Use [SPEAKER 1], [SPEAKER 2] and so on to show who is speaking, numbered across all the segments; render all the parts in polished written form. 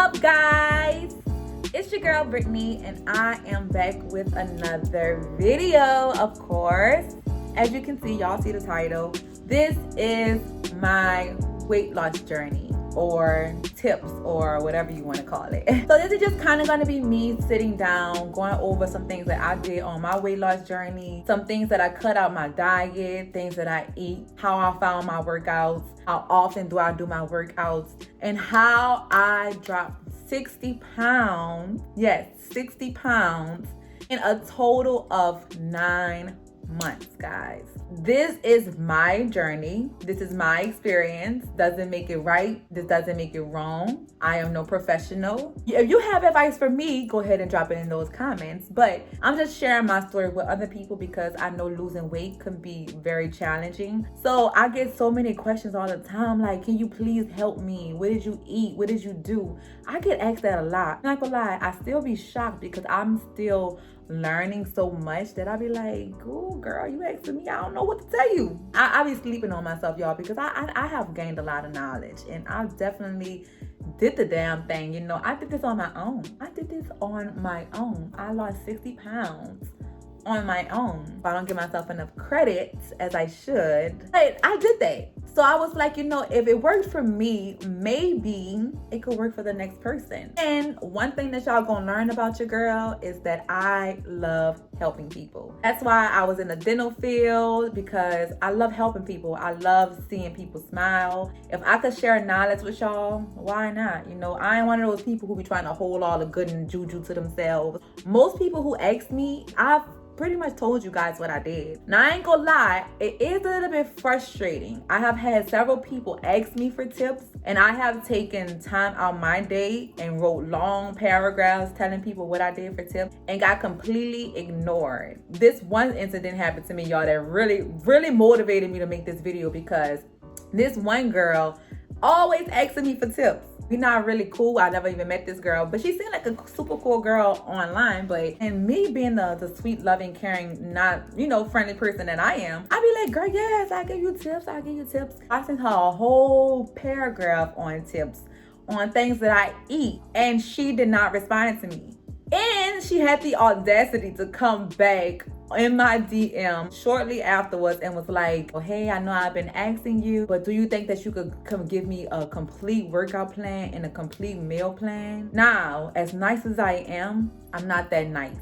[SPEAKER 1] up, guys? It's your girl Brittany, and I am back with another video. Of course, as you can see, y'all see the title. This is my weight loss journey, or tips, or whatever you want to call it. So this is just kind of going to be me sitting down, going over some things that I did on my weight loss journey, some things that I cut out my diet, things that I eat, how I found my workouts, how often do I do my workouts, and how I dropped 60 pounds. Yes, 60 pounds in a total of 9 months, guys. This is my journey. This is my experience. Doesn't make it right. This doesn't make it wrong. I am no professional. If you have advice for me, go ahead and drop it in those comments. But I'm just sharing my story with other people because I know losing weight can be very challenging. So I get so many questions all the time, like, can you please help me? What did you eat? What did you do? I get asked that a lot. I'm not gonna lie, I still be shocked because I'm still learning so much that I be like, "Ooh, girl, you asking me? I don't know what to tell you." I be sleeping on myself, y'all, because I have gained a lot of knowledge, and I definitely did the damn thing. You know, I did this on my own. I lost 60 pounds on my own. I don't give myself enough credit as I should, but I did that. So I was like, you know, if it worked for me, maybe it could work for the next person. And one thing that y'all gonna learn about your girl is that I love helping people. That's why I was in the dental field, because I love helping people. I love seeing people smile. If I could share knowledge with y'all, why not? You know, I ain't one of those people who be trying to hold all the good and juju to themselves. Most people who ask me, I've pretty much told you guys what I did. Now, I ain't gonna lie, it is a little bit frustrating. I have had several people ask me for tips, and I have taken time out my day and wrote long paragraphs telling people what I did for tips and got completely ignored. This one incident happened to me, y'all, that really motivated me to make this video, because this one girl always asking me for tips. We're not really cool. I never even met this girl, but she seemed like a super cool girl online. And me being the sweet, loving, caring, not, you know, friendly person that I am, I be like, girl, yes, I give you tips. I sent her a whole paragraph on tips, on things that I eat, and she did not respond to me. And she had the audacity to come back in my DM shortly afterwards and was like, "Oh, hey, I know I've been asking you, but do you think that you could come give me a complete workout plan and a complete meal plan?" Now, as nice as I am, I'm not that nice.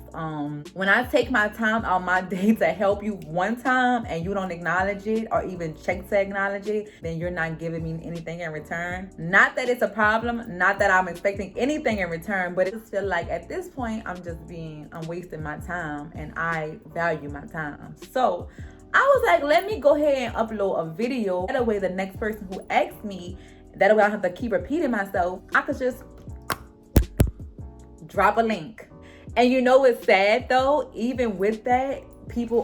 [SPEAKER 1] When I take my time out my day to help you one time and you don't acknowledge it or even check to acknowledge it, then you're not giving me anything in return. Not that it's a problem, not that I'm expecting anything in return, but it just feel like at this point I'm wasting my time, and I value my time. So I was like, let me go ahead and upload a video. That way the next person who asks me, that way I don't have to keep repeating myself. I could just drop a link. And you know what's sad though? Even with that, people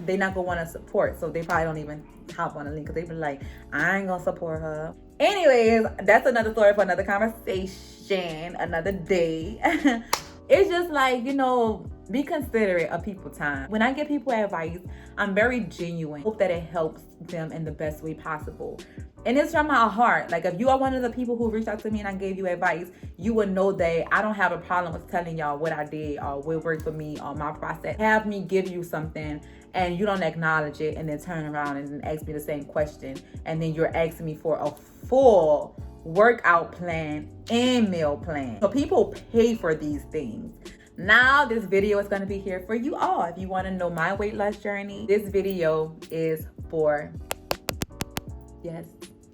[SPEAKER 1] they're not gonna want to support. So they probably don't even hop on a link, because they be like, I ain't gonna support her. Anyways, that's another story for another conversation, another day. It's just like, you know, be considerate of people's time. When I give people advice, I'm very genuine. Hope that it helps them in the best way possible. And it's from my heart. Like, if you are one of the people who reached out to me and I gave you advice, you would know that I don't have a problem with telling y'all what I did or what worked for me or my process. Have me give you something and you don't acknowledge it, and then turn around and then ask me the same question, and then you're asking me for a full workout plan and meal plan. So people pay for these things. Now this video is going to be here for you all. If you want to know my weight loss journey, this video is for, yes,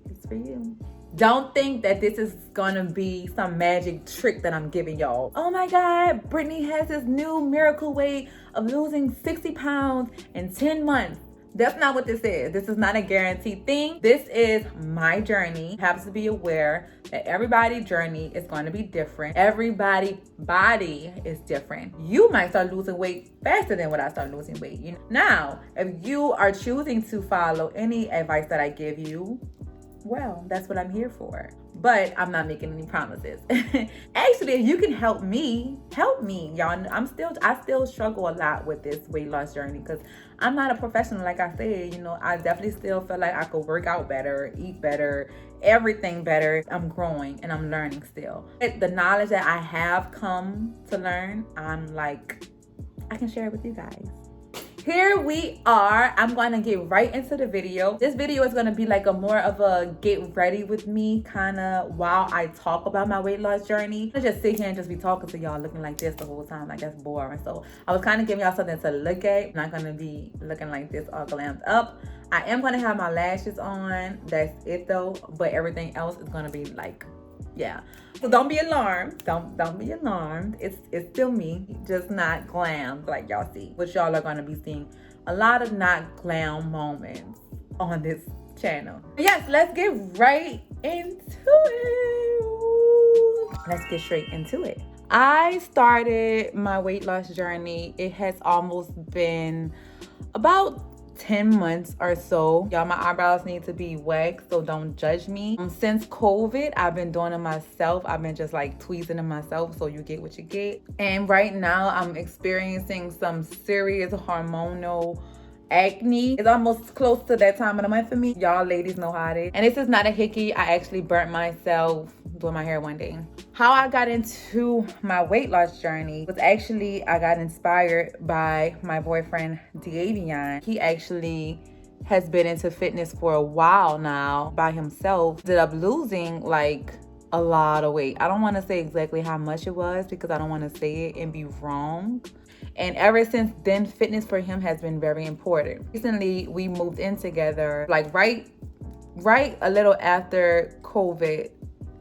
[SPEAKER 1] it's for you. Don't think that this is gonna be some magic trick that I'm giving y'all. Oh my God, Brittany has this new miracle way of losing 60 pounds in 10 months. That's not what this is. This is not a guaranteed thing. This is my journey. You have to be aware that everybody's journey is going to be different. Everybody's body is different. You might start losing weight faster than what I start losing weight. You know? Now, if you are choosing to follow any advice that I give you, well, that's what I'm here for. But I'm not making any promises. Actually, if you can help me, y'all. I still struggle a lot with this weight loss journey because I'm not a professional. Like I said, I definitely still feel like I could work out better, eat better, everything better. I'm growing and I'm learning still. The knowledge that I have come to learn, I can share it with you guys. Here we are. I'm going to get right into the video. This video is going to be like a more of a get ready with me kind of while I talk about my weight loss journey. I just sit here and just be talking to y'all looking like this the whole time. Like, that's boring. So I was kind of giving y'all something to look at. I'm not going to be looking like this all glammed up. I am going to have my lashes on. That's it though. But everything else is going to be like, yeah. So don't be alarmed. Don't be alarmed. It's still me, just not glam like y'all see. Which y'all are gonna be seeing a lot of not glam moments on this channel. Yes, let's get right into it. Let's get straight into it. I started my weight loss journey. It has almost been about 10 months or so. Y'all, my eyebrows need to be waxed, so don't judge me. Since COVID, I've been doing it myself. I've been just like tweezing it myself, so you get what you get. And right now, I'm experiencing some serious hormonal acne. It's almost close to that time of the month for me. Y'all ladies know how it is. And this is not a hickey. I actually burnt myself doing my hair one day. How I got into my weight loss journey was actually, I got inspired by my boyfriend, Davion. He actually has been into fitness for a while now by himself. Ended up losing like a lot of weight. I don't want to say exactly how much it was because I don't want to say it and be wrong. And ever since then, fitness for him has been very important. Recently, we moved in together, like right a little after COVID.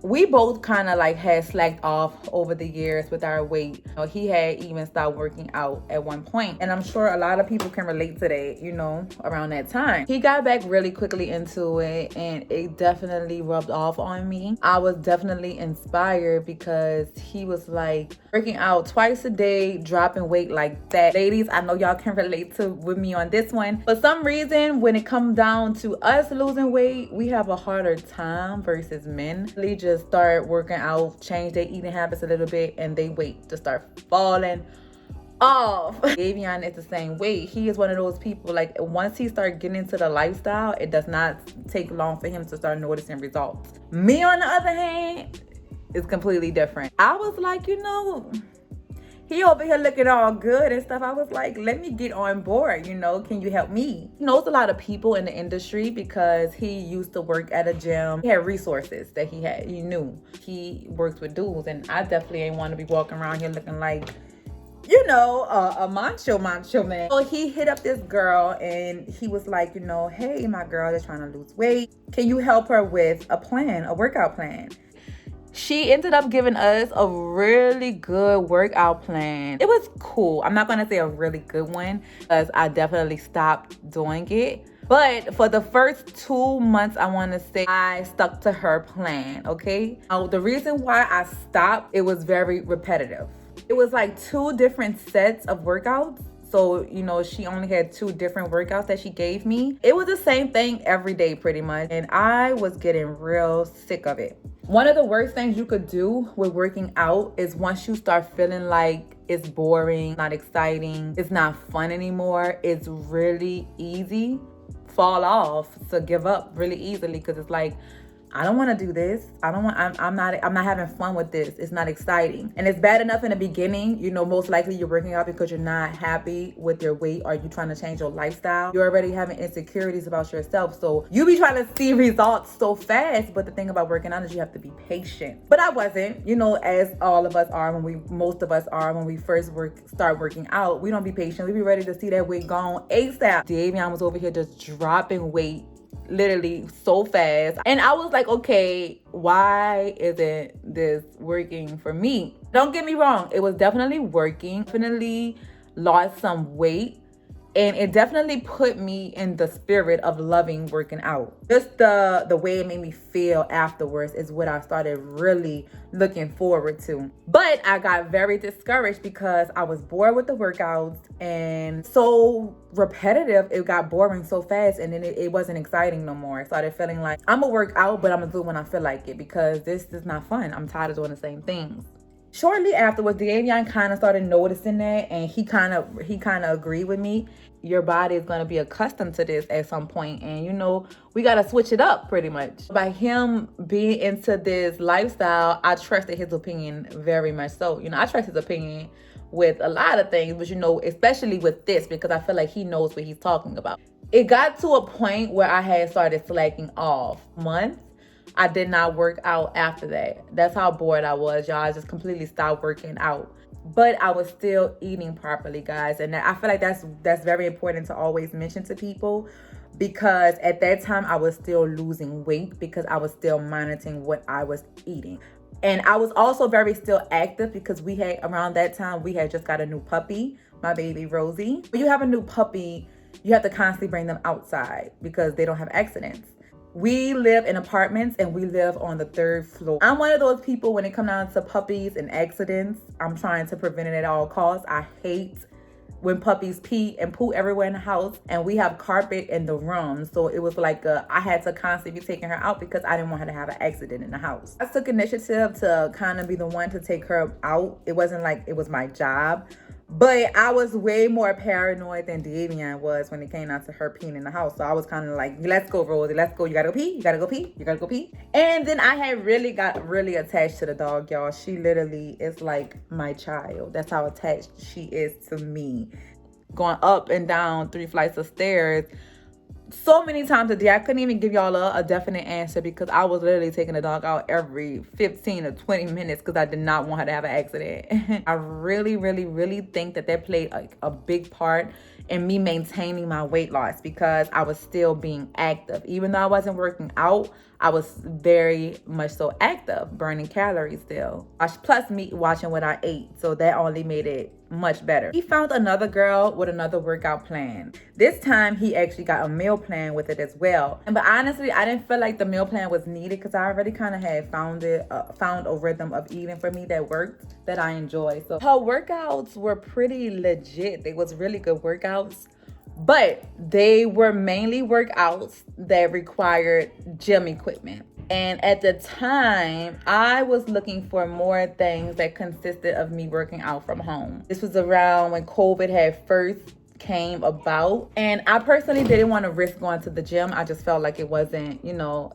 [SPEAKER 1] We both kind of like had slacked off over the years with our weight. He had even stopped working out at one point. And I'm sure a lot of people can relate to that, around that time. He got back really quickly into it and it definitely rubbed off on me. I was definitely inspired because he was like working out twice a day, dropping weight like that. Ladies, I know y'all can relate with me on this one. For some reason, when it comes down to us losing weight, we have a harder time versus men. They just start working out, change their eating habits a little bit, and they weight to start falling off. Davion is the same way. He is one of those people, like once he starts getting into the lifestyle, it does not take long for him to start noticing results. Me, on the other hand, is completely different. I was like, he over here looking all good and stuff. I was like, let me get on board, can you help me? He knows a lot of people in the industry because he used to work at a gym. He had resources that he knew. He works with dudes, and I definitely ain't want to be walking around here looking like, a macho man. So he hit up this girl and he was like, hey, my girl is trying to lose weight. Can you help her with a workout plan? She ended up giving us a really good workout plan. It was cool. I'm not going to say a really good one because I definitely stopped doing it. But for the first 2 months, I want to say I stuck to her plan, okay? Now, the reason why I stopped, it was very repetitive. It was like 2 different sets of workouts. So, she only had 2 different workouts that she gave me. It was the same thing every day pretty much. And I was getting real sick of it. One of the worst things you could do with working out is once you start feeling like it's boring, not exciting, it's not fun anymore, it's really easy fall off, to give up really easily because it's like, I don't want to do this. I'm not having fun with this. It's not exciting. And it's bad enough in the beginning. Most likely you're working out because you're not happy with your weight or you're trying to change your lifestyle. You're already having insecurities about yourself. So you be trying to see results so fast. But the thing about working out is you have to be patient. But I wasn't, as all of us are most of us are when we first start working out. We don't be patient. We be ready to see that weight gone ASAP. Davion was over here just dropping weight literally so fast. And I was like, okay, why isn't this working for me? Don't get me wrong, it was definitely working. Definitely lost some weight. And it definitely put me in the spirit of loving working out. Just the way it made me feel afterwards is what I started really looking forward to. But I got very discouraged because I was bored with the workouts and so repetitive. It got boring so fast, and then it wasn't exciting no more. I started feeling like I'm gonna work out, but I'm gonna do it when I feel like it, because this is not fun. I'm tired of doing the same things. Shortly afterwards, Davion kind of started noticing that, and he kind of agreed with me. Your body is going to be accustomed to this at some point, and we got to switch it up pretty much. By him being into this lifestyle, I trusted his opinion very much so. I trust his opinion with a lot of things, but especially with this, because I feel like he knows what he's talking about. It got to a point where I had started slacking off. Months I did not work out after that. That's how bored I was, y'all. I just completely stopped working out. But I was still eating properly, guys. And I feel like that's very important to always mention to people, because at that time I was still losing weight because I was still monitoring what I was eating. And I was also very still active because around that time, we had just got a new puppy, my baby Rosie. When you have a new puppy, you have to constantly bring them outside because they don't have accidents. We live in apartments and we live on the 3rd floor. I'm one of those people, when it comes down to puppies and accidents, I'm trying to prevent it at all costs. I hate when puppies pee and poo everywhere in the house, and we have carpet in the room. So it was like I had to constantly be taking her out because I didn't want her to have an accident in the house. I took initiative to kind of be the one to take her out. It wasn't like it was my job. But I was way more paranoid than Davion was when it came down to her peeing in the house. So I was kind of like, let's go, Rosie, let's go. You gotta go pee, you gotta go pee, you gotta go pee. And then I had got really attached to the dog, y'all. She literally is like my child. That's how attached she is to me. Going up and down 3 flights of stairs so many times a day. I couldn't even give y'all a definite answer because I was literally taking the dog out every 15 or 20 minutes because I did not want her to have an accident. I really, really, really think that played a big part in me maintaining my weight loss, because I was still being active. Even though I wasn't working out, I was very much so active, burning calories still. Plus me watching what I ate. So that only made it much better. He found another girl with another workout plan. This time he actually got a meal plan with it as well. But honestly, I didn't feel like the meal plan was needed because I already kind of had found a rhythm of eating for me that worked, that I enjoy. So her workouts were pretty legit. They was really good workouts. But they were mainly workouts that required gym equipment. And at the time, I was looking for more things that consisted of me working out from home. This was around when COVID had first came about. And I personally didn't want to risk going to the gym. I just felt like it wasn't,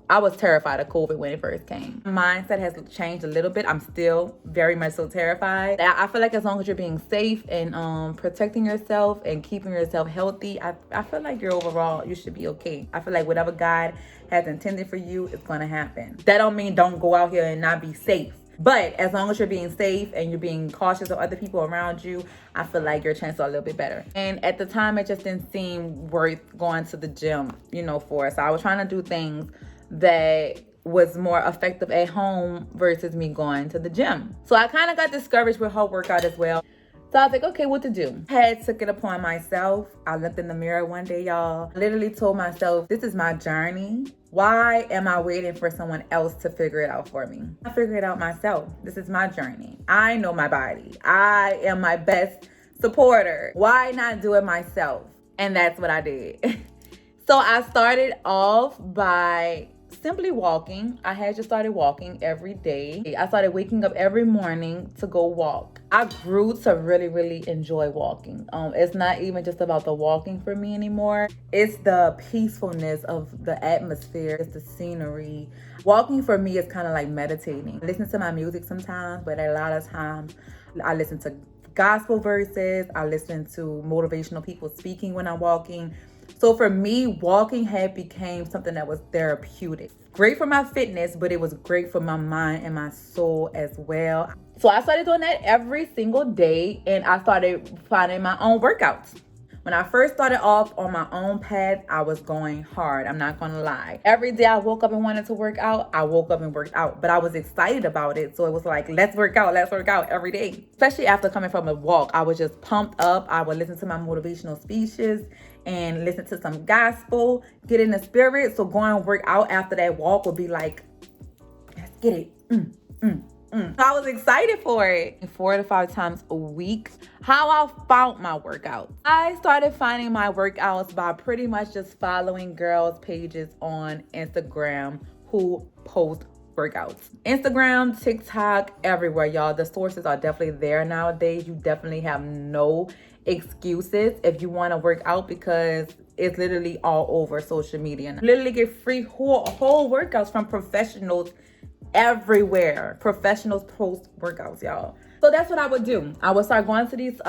[SPEAKER 1] I was terrified of COVID when it first came. My mindset has changed a little bit. I'm still very much so terrified. I feel like as long as you're being safe and protecting yourself and keeping yourself healthy, I feel like you should be okay. I feel like whatever God has intended for you is going to happen. That don't mean don't go out here and not be safe. But as long as you're being safe and you're being cautious of other people around you, I feel like your chances are a little bit better. And at the time, it just didn't seem worth going to the gym, for. So I was trying to do things that was more effective at home versus me going to the gym. So I kind of got discouraged with her workout as well. So I was like, okay, what to do? I took it upon myself. I looked in the mirror one day, y'all. I literally told myself, this is my journey. Why am I waiting for someone else to figure it out for me? I figure it out myself. This is my journey. I know my body. I am my best supporter. Why not do it myself? And that's what I did. So I started off by simply walking. I had just started walking every day. I started waking up every morning to go walk. I grew to really, really enjoy walking. It's not even just about the walking for me anymore. It's the peacefulness of the atmosphere. It's the scenery. Walking for me is kind of like meditating. I listen to my music sometimes, but a lot of times I listen to gospel verses. I listen to motivational people speaking when I'm walking. So for me, walking had became something that was therapeutic. Great for my fitness, but it was great for my mind and my soul as well. So I started doing that every single day, and I started finding my own workouts. When I first started off on my own path, I was going hard. I'm not gonna lie. Every day I woke up and wanted to work out, I woke up and worked out. But I was excited about it. So it was like, let's work out every day. Especially after coming from a walk, I was just pumped up. I would listen to my motivational speeches and listen to some gospel, get in the spirit. So going and work out after that walk would be like, let's get it. So I was excited for it. 4 to 5 times a week. How I found my workout. I started finding my workouts by pretty much just following girls' pages on Instagram who post workouts. Instagram, TikTok, everywhere, y'all. The sources are definitely there nowadays. You definitely have no excuses if you want to work out because it's literally all over social media. Literally get free whole workouts from professionals everywhere. Professionals post workouts, y'all. So that's what I would do. I would start going to these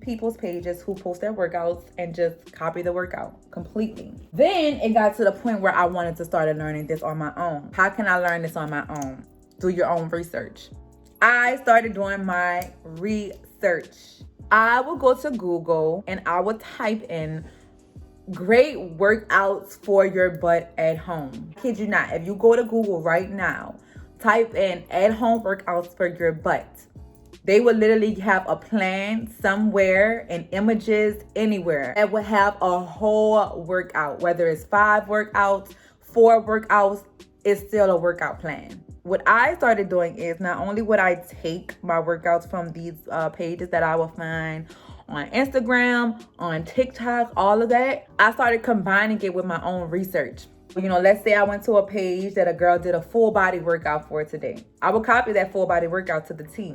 [SPEAKER 1] people's pages who post their workouts and just copy the workout completely. Then it got to the point where I wanted to start learning this on my own. How can I learn this on my own? Do your own research. I started doing my research. I would go to Google and I would type in great workouts for your butt at home. Kid you not, if you go to Google right now, type in at home workouts for your butt, they will literally have a plan somewhere and images anywhere that will have a whole workout. Whether it's 5 workouts, 4 workouts, it's still a workout plan. What I started doing is not only would I take my workouts from these pages that I will find on Instagram, on TikTok, all of that, I started combining it with my own research. You know, let's say I went to a page that a girl did a full body workout for today. I would copy that full body workout to the T.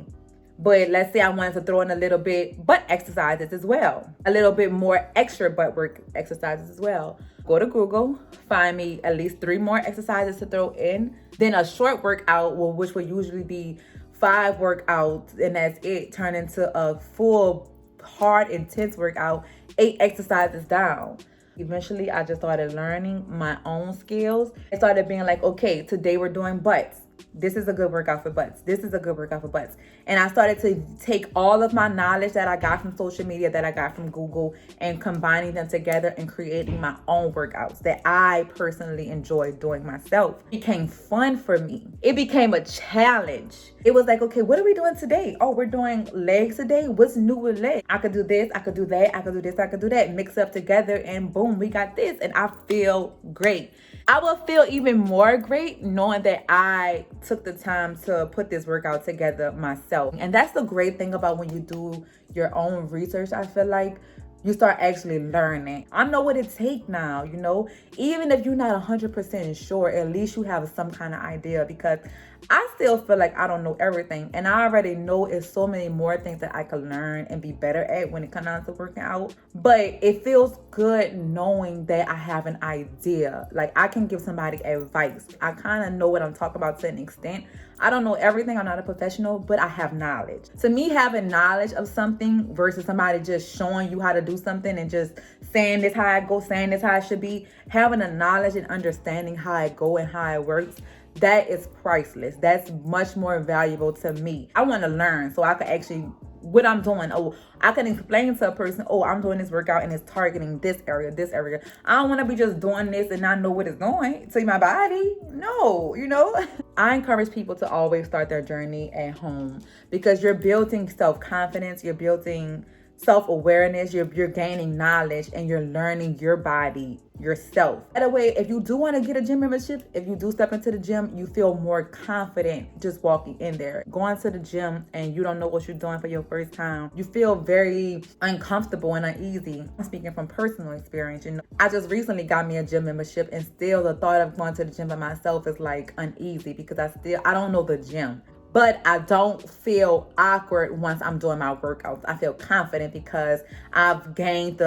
[SPEAKER 1] But let's say I wanted to throw in a little bit butt exercises as well. A little bit more extra butt work exercises as well. Go to Google, find me at least 3 more exercises to throw in. Then a short workout, which would usually be 5 workouts, and that's it, turn into a full, hard, intense workout, 8 exercises down. Eventually, I just started learning my own skills. I started being like, okay, today we're doing butts. This is a good workout for butts. This is a good workout for butts. And I started to take all of my knowledge that I got from social media, that I got from Google, and combining them together and creating my own workouts that I personally enjoy doing myself. It became fun for me. It became a challenge. It was like, okay, what are we doing today? Oh, we're doing legs today. What's new with legs? I could do this, I could do that, I could do this, I could do that. Mix up together and boom, we got this. And I feel great. I will feel even more great knowing that I took the time to put this workout together myself. And that's the great thing about when you do your own research. I feel like you start actually learning. I know what it takes now, you know, even if you're not 100% sure, at least you have some kind of idea, because I still feel like I don't know everything. And I already know it's so many more things that I could learn and be better at when it comes down to working out. But it feels good knowing that I have an idea. Like I can give somebody advice. I kind of know what I'm talking about to an extent. I don't know everything. I'm not a professional, but I have knowledge. To me, having knowledge of something versus somebody just showing you how to do something and just saying this how I go, saying this how it should be, having a knowledge and understanding how it go and how it works, that is priceless. That's much more valuable to me. I want to learn so I can actually, what I'm doing, oh, I can explain to a person, oh, I'm doing this workout and it's targeting this area, this area. I don't want to be just doing this and not know what it's doing to my body. No, you know. I encourage people to always start their journey at home because you're building self-confidence, you're building self-awareness, you're gaining knowledge, and you're learning your body yourself. By the way, if you do want to get a gym membership, if you do step into the gym, you feel more confident just walking in there. Going to the gym and you don't know what you're doing for your first time, you feel very uncomfortable and uneasy. I'm speaking from personal experience. You know, I just recently got me a gym membership, and still the thought of going to the gym by myself is like uneasy because I don't know the gym. But I don't feel awkward once I'm doing my workouts. I feel confident because I've learned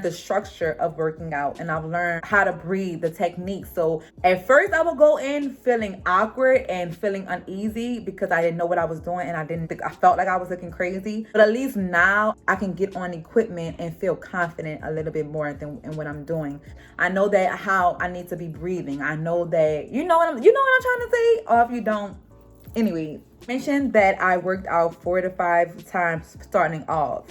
[SPEAKER 1] the structure of working out, and I've learned how to breathe, the technique. So at first I would go in feeling awkward and feeling uneasy because I didn't know what I was doing, and I felt like I was looking crazy. But at least now I can get on equipment and feel confident a little bit more in what I'm doing. I know that how I need to be breathing. I know that, you know what I'm trying to say? Or if you don't, anyway, mentioned that I worked out 4 to 5 times starting off.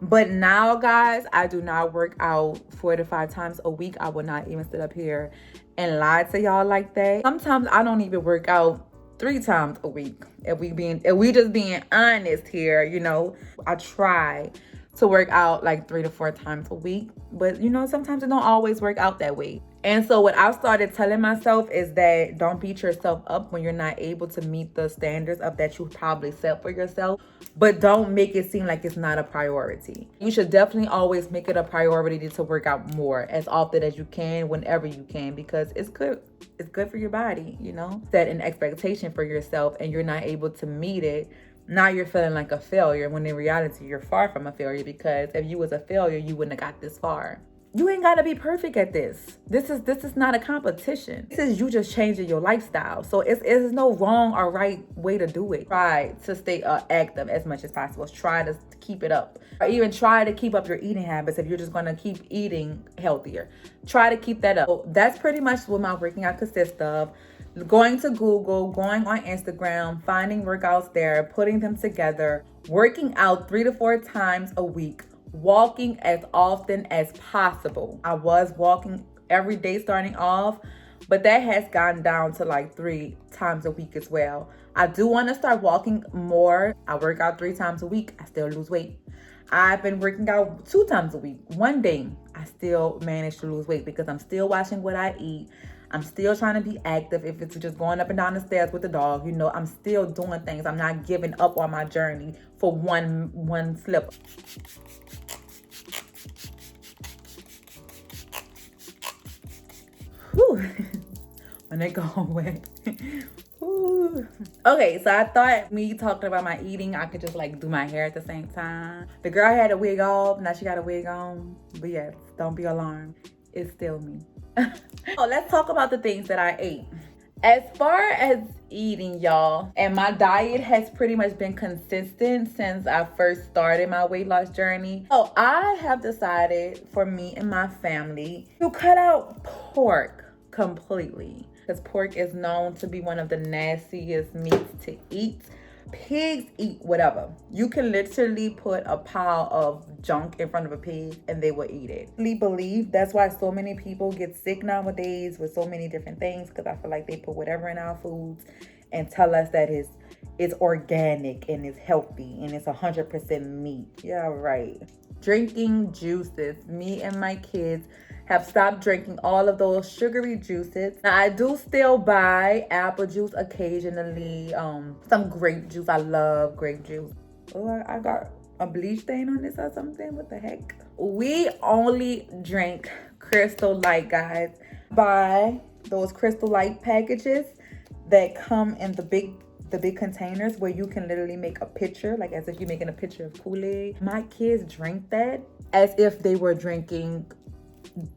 [SPEAKER 1] But now, guys, I do not work out 4 to 5 times a week. I will not even sit up here and lie to y'all like that. Sometimes I don't even work out 3 times a week. If we just being honest here, you know, I try to work out like 3 to 4 times a week, but you know, sometimes it don't always work out that way. And so what I've started telling myself is that don't beat yourself up when you're not able to meet the standards of that you probably set for yourself, but don't make it seem like it's not a priority. You should definitely always make it a priority to work out more as often as you can, whenever you can, because it's good. It's good for your body, you know? Set an expectation for yourself and you're not able to meet it. Now you're feeling like a failure when in reality you're far from a failure, because if you was a failure, you wouldn't have got this far. You ain't gotta be perfect at this. This is not a competition. This is you just changing your lifestyle. So it's no wrong or right way to do it. Try to stay active as much as possible. Try to keep it up. Or even try to keep up your eating habits if you're just gonna keep eating healthier. Try to keep that up. So that's pretty much what my working out consists of. Going to Google, going on Instagram, finding workouts there, putting them together, working out 3 to 4 times a week, walking as often as possible. I was walking every day starting off, but that has gone down to like 3 times a week as well. I do want to start walking more. I work out 3 times a week. I still lose weight. I've been working out 2 times a week. One day, I still manage to lose weight because I'm still watching what I eat. I'm still trying to be active. If it's just going up and down the stairs with the dog, you know, I'm still doing things. I'm not giving up on my journey for one slip. Whew. When they go away. Okay, so I thought me talking about my eating, I could just like do my hair at the same time. The girl had a wig off, now she got a wig on. But yes, don't be alarmed. It's still me. So let's talk about the things that I ate. As far as eating, y'all, and my diet has pretty much been consistent since I first started my weight loss journey. So I have decided for me and my family to cut out pork completely, because pork is known to be one of the nastiest meats to eat. Pigs eat whatever. You can literally put a pile of junk in front of a pig and they will eat it. I believe that's why so many people get sick nowadays with so many different things, because I feel like they put whatever in our foods and tell us that it's organic and it's healthy and it's 100% meat. Yeah, right. Drinking juices. Me and my kids have stopped drinking all of those sugary juices. Now, I do still buy apple juice occasionally, some grape juice. I love grape juice. Oh, I got a bleach stain on this or something. What the heck? We only drink Crystal Light, guys. Buy those Crystal Light packages that come in the big containers where you can literally make a picture, like as if you're making a picture of Kool-Aid. My kids drink that as if they were drinking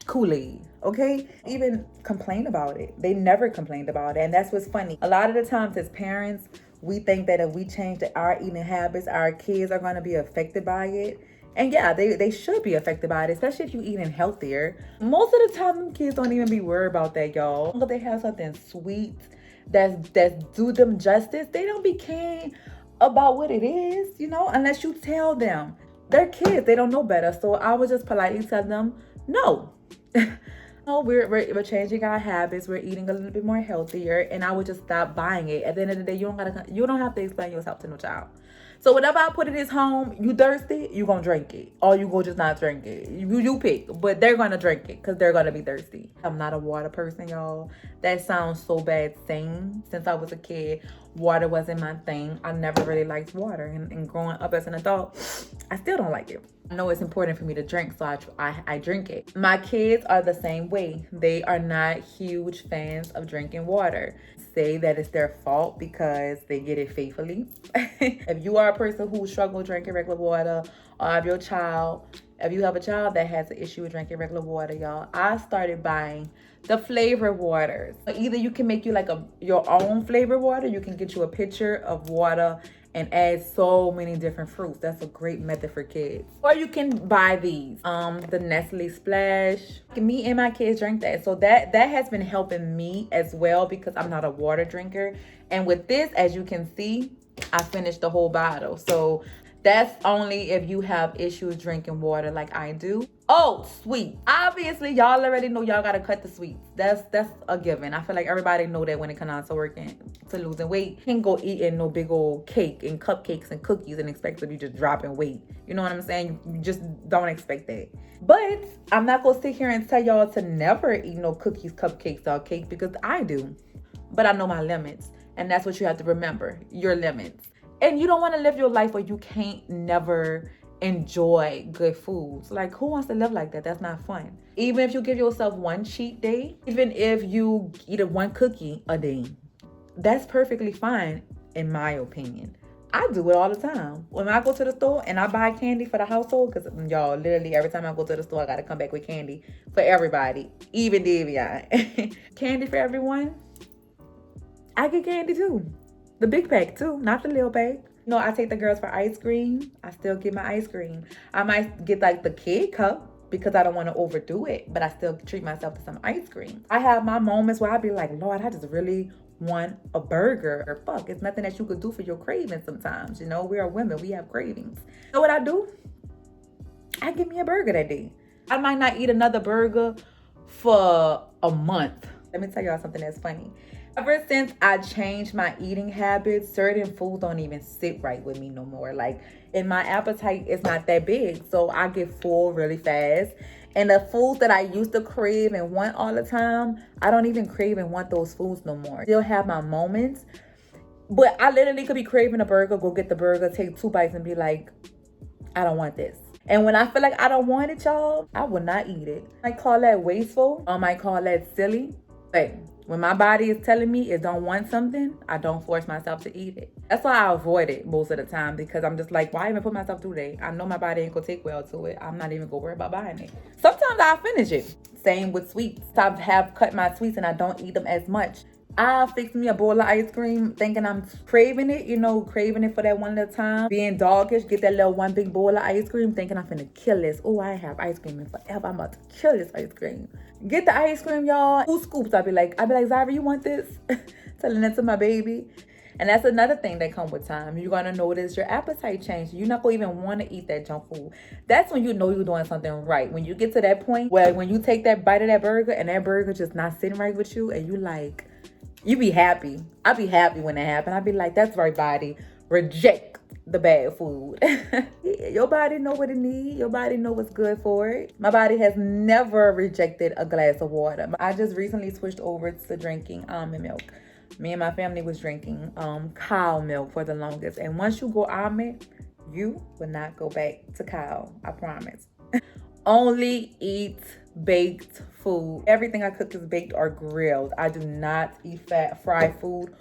[SPEAKER 1] Kool-Aid, okay? Even complain about it. They never complained about it. And that's what's funny. A lot of the times as parents, we think that if we change our eating habits, our kids are going to be affected by it. And yeah, they should be affected by it, especially if you're eating healthier. Most of the time, kids don't even be worried about that, y'all. But they have something sweet that's do them justice. They don't be caring about what it is, you know, unless you tell them. They're kids. They don't know better. So I would just politely tell them, no. No, we're changing our habits. We're eating a little bit more healthier, and I would just stop buying it. At the end of the day, you don't have to explain yourself to no child. So whatever I put in his home, you thirsty, you gonna drink it, or you gonna just not drink it. You pick, but they're gonna drink it because they're gonna be thirsty. I'm not a water person, y'all. That sounds so bad saying. Since I was a kid, water wasn't my thing. I never really liked water, and growing up as an adult, I still don't like it. I know it's important for me to drink, so I drink it. My kids are the same way. They are not huge fans of drinking water. Say that it's their fault because they get it faithfully. If you are a person who struggles drinking regular water, or if you have a child that has an issue with drinking regular water, y'all, I started buying the flavor waters. Either you can make you like your own flavor water. You can get you a pitcher of water and add so many different fruits. That's a great method for kids. Or you can buy these, the Nestle Splash. Me and my kids drink that. So that has been helping me as well because I'm not a water drinker. And with this, as you can see, I finished the whole bottle. So That's only if you have issues drinking water like I do. Oh, sweet. Obviously, y'all already know y'all gotta cut the sweets. That's a given. I feel like everybody know that when it comes to working, to losing weight. You can't go eating no big old cake and cupcakes and cookies and expect to be just dropping weight. You know what I'm saying? You just don't expect that. But I'm not gonna sit here and tell y'all to never eat no cookies, cupcakes, or cake, because I do. But I know my limits. And that's what you have to remember, your limits. And you don't want to live your life where you can't never enjoy good foods. Like, who wants to live like that? That's not fun. Even if you give yourself one cheat day, even if you eat one cookie a day, that's perfectly fine, in my opinion. I do it all the time. When I go to the store and I buy candy for the household, because y'all, literally every time I go to the store, I got to come back with candy for everybody, even Davion. Candy for everyone. I get candy too. The big pack too, not the little pack. No, I take the girls for ice cream. I still get my ice cream. I might get like the kid cup because I don't want to overdo it, but I still treat myself to some ice cream. I have my moments where I be like, Lord, I just really want a burger. Or fuck, it's nothing that you could do for your cravings sometimes. You know, we are women, we have cravings. You know what I do? I give me a burger that day. I might not eat another burger for a month. Let me tell y'all something that's funny. Ever since I changed my eating habits, certain foods don't even sit right with me no more. Like, and my appetite is not that big, so I get full really fast. And the foods that I used to crave and want all the time, I don't even crave and want those foods no more. Still have my moments, but I literally could be craving a burger, go get the burger, take 2 bites and be like, I don't want this. And when I feel like I don't want it, y'all, I will not eat it. I might call that wasteful. I might call that silly. But when my body is telling me it don't want something, I don't force myself to eat it. That's why I avoid it most of the time, because I'm just like, why even put myself through that? I know my body ain't gonna take well to it. I'm not even gonna worry about buying it. Sometimes I finish it. Same with sweets. I have cut my sweets and I don't eat them as much. I fix me a bowl of ice cream thinking I'm craving it, craving it for that one little time. Being doggish, get that little one big bowl of ice cream thinking I'm finna kill this. Oh, I ain't have ice cream in forever. I'm about to kill this ice cream. Get the ice cream, y'all. 2 scoops. I'll be like, Zyra, you want this? Telling that to my baby. And that's another thing that comes with time. You're going to notice your appetite change. You're not going to even want to eat that junk food. That's when you know you're doing something right. When you get to that point where when you take that bite of that burger and that burger just not sitting right with you and you like, you be happy. I be happy when that happens. I be like, that's right, body. Reject the bad food. Your body know what it needs. Your body know what's good for it. My body has never rejected a glass of water. I just recently switched over to drinking almond milk. Me and my family was drinking cow milk for the longest. And once you go almond, you will not go back to cow. I promise. Only eat baked food. Everything I cook is baked or grilled. I do not eat fried food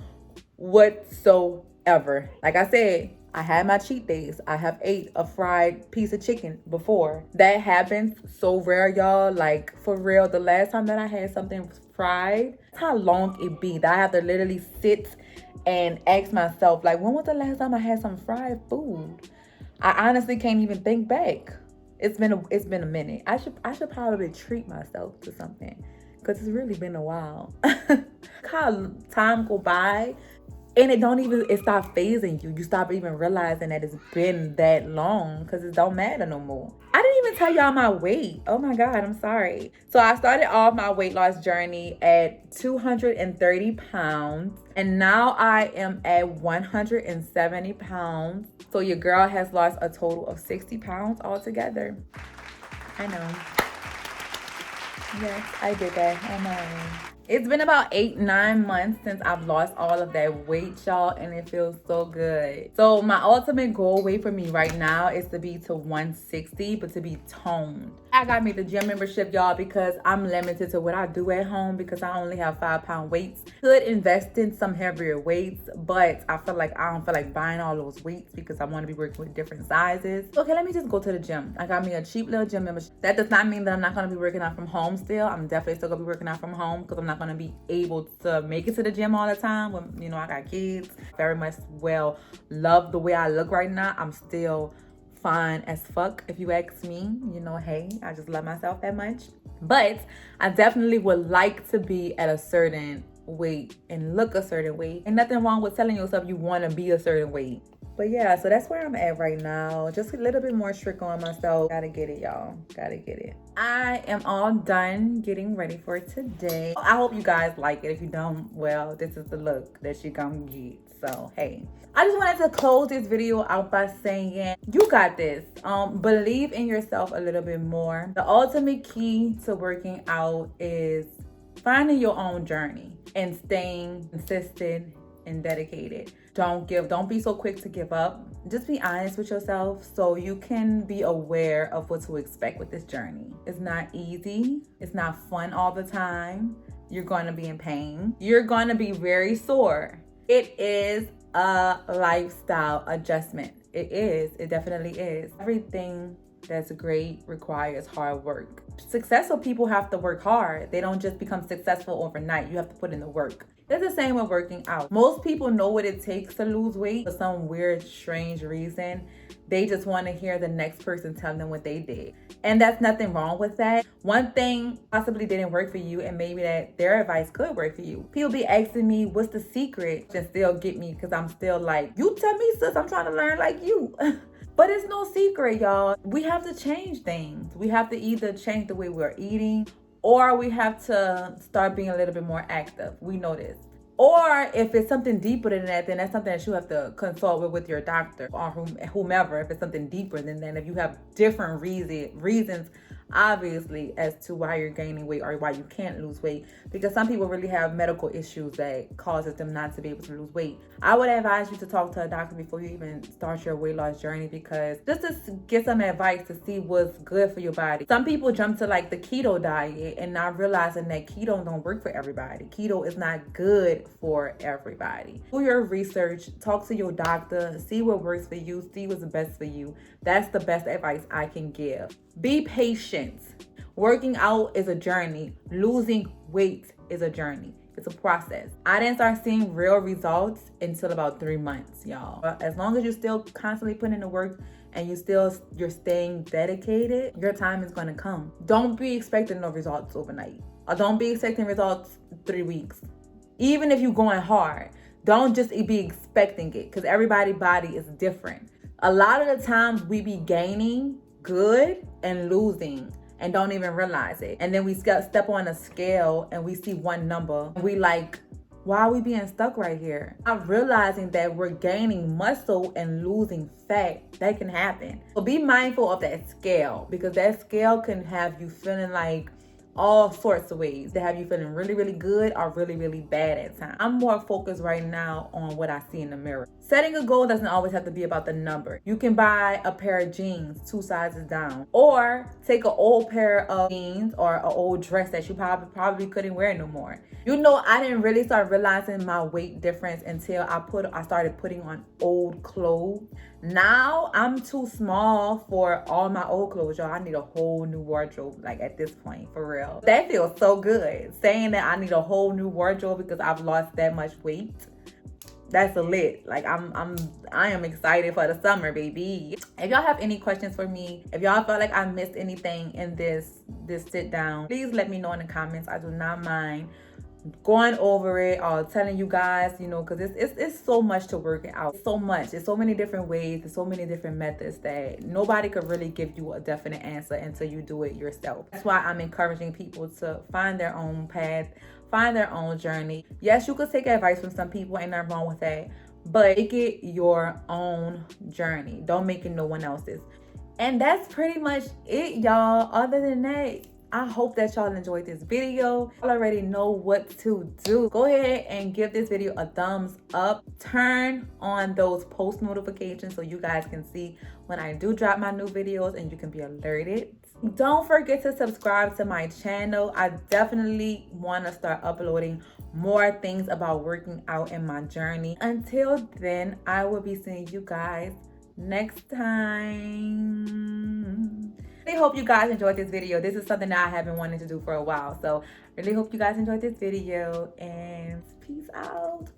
[SPEAKER 1] whatsoever. Like I said, I had my cheat days. I have ate a fried piece of chicken before. That happens so rare, y'all. Like, for real, the last time that I had something fried, that's how long it be. That I have to literally sit and ask myself, like, when was the last time I had some fried food? I honestly can't even think back. It's been a minute. I should probably treat myself to something, because it's really been a while. How time go by and it stop phasing you. You stop even realizing that it's been that long, because it don't matter no more. I didn't even tell y'all my weight. Oh my God, I'm sorry. So I started off my weight loss journey at 230 pounds. And now I am at 170 pounds. So your girl has lost a total of 60 pounds altogether. I know. Yes, I did that. I know. It's been about 8-9 months since I've lost all of that weight, y'all, and it feels so good. So my ultimate goal weight for me right now is to be to 160, but to be toned. I got me the gym membership, y'all, because I'm limited to what I do at home, because I only have 5-pound weights. Could invest in some heavier weights, but I don't feel like buying all those weights because I want to be working with different sizes. Okay, let me just go to the gym. I got me a cheap little gym membership. That does not mean that I'm not going to be working out from home still. I'm definitely still going to be working out from home, because I'm not going to be able to make it to the gym all the time when, I got kids. Very much love the way I look right now. I'm still fine as fuck, if you ask me. Hey, I just love myself that much. But I definitely would like to be at a certain weight and look a certain way. And nothing wrong with telling yourself you want to be a certain weight. But yeah, so that's where I'm at right now. Just a little bit more strict on myself. Gotta get it, y'all. Gotta get it. I am all done getting ready for today. I hope you guys like it. If you don't, well, this is the look that you're gonna get. So, hey. I just wanted to close this video out by saying, you got this. Believe in yourself a little bit more. The ultimate key to working out is finding your own journey and staying consistent and dedicated. Don't be so quick to give up. Just be honest with yourself so you can be aware of what to expect with this journey. It's not easy. It's not fun all the time. You're going to be in pain. You're going to be very sore. It is a lifestyle adjustment. It is. It definitely is. Everything that's great requires hard work. Successful people have to work hard. They don't just become successful overnight. You have to put in the work. It's the same with working out. Most people know what it takes to lose weight for some weird, strange reason. They just want to hear the next person tell them what they did. And that's nothing wrong with that. One thing possibly didn't work for you, and maybe that their advice could work for you. People be asking me, what's the secret? And still get me because I'm still like, you tell me, sis, I'm trying to learn like you. But it's no secret, y'all. We have to change things. We have to either change the way we're eating, or we have to start being a little bit more active. We know this. Or if it's something deeper than that, then that's something that you have to consult with your doctor or whomever. If it's something deeper than that, if you have different reasons, obviously, as to why you're gaining weight or why you can't lose weight, because some people really have medical issues that causes them not to be able to lose weight. I would advise you to talk to a doctor before you even start your weight loss journey, because just to get some advice to see what's good for your body. Some people jump to like the keto diet and not realizing that keto don't work for everybody. Keto is not good for everybody. Do your research, talk to your doctor, see what works for you, see what's best for you. That's the best advice I can give. Be patient. Working out is a journey. Losing weight is a journey. It's a process. I didn't start seeing real results until about 3 months, y'all. But as long as you're still constantly putting in the work and you're staying dedicated, your time is gonna come. Don't be expecting no results overnight. Or don't be expecting results 3 weeks. Even if you're going hard, don't just be expecting it, because everybody's body is different. A lot of the times we be gaining good and losing and don't even realize it. And then we step on a scale and we see one number. We like, why are we being stuck right here? Not realizing that we're gaining muscle and losing fat. That can happen. So be mindful of that scale, because that scale can have you feeling like all sorts of ways. To have you feeling really, really good or really, really bad at times. I'm more focused right now on what I see in the mirror. Setting a goal doesn't always have to be about the number. You can buy a pair of jeans 2 sizes down, or take an old pair of jeans or an old dress that you probably couldn't wear no more. You know, I didn't really start realizing my weight difference until I started putting on old clothes. Now I'm too small for all my old clothes, y'all. I need a whole new wardrobe, like at this point, for real. That feels so good. Saying that I need a whole new wardrobe because I've lost that much weight. That's a lit. Like I am excited for the summer, baby. If y'all have any questions for me, if y'all felt like I missed anything in this sit down, please let me know in the comments. I do not mind going over it or telling you guys, you know, because it's so much to work it out. So much. There's so many different ways. There's so many different methods that nobody could really give you a definite answer until you do it yourself. That's why I'm encouraging people to find their own path, find their own journey. Yes, you could take advice from some people, ain't nothing wrong with that, but make it your own journey. Don't make it no one else's. And that's pretty much it, y'all. Other than that, I hope that y'all enjoyed this video. Y'all already know what to do. Go ahead and give this video a thumbs up. Turn on those post notifications so you guys can see when I do drop my new videos and you can be alerted. Don't forget to subscribe to my channel. I definitely want to start uploading more things about working out in my journey. Until then, I will be seeing you guys next time. I really hope you guys enjoyed this video. This is something that I have been wanting to do for a while. So really hope you guys enjoyed this video, and peace out.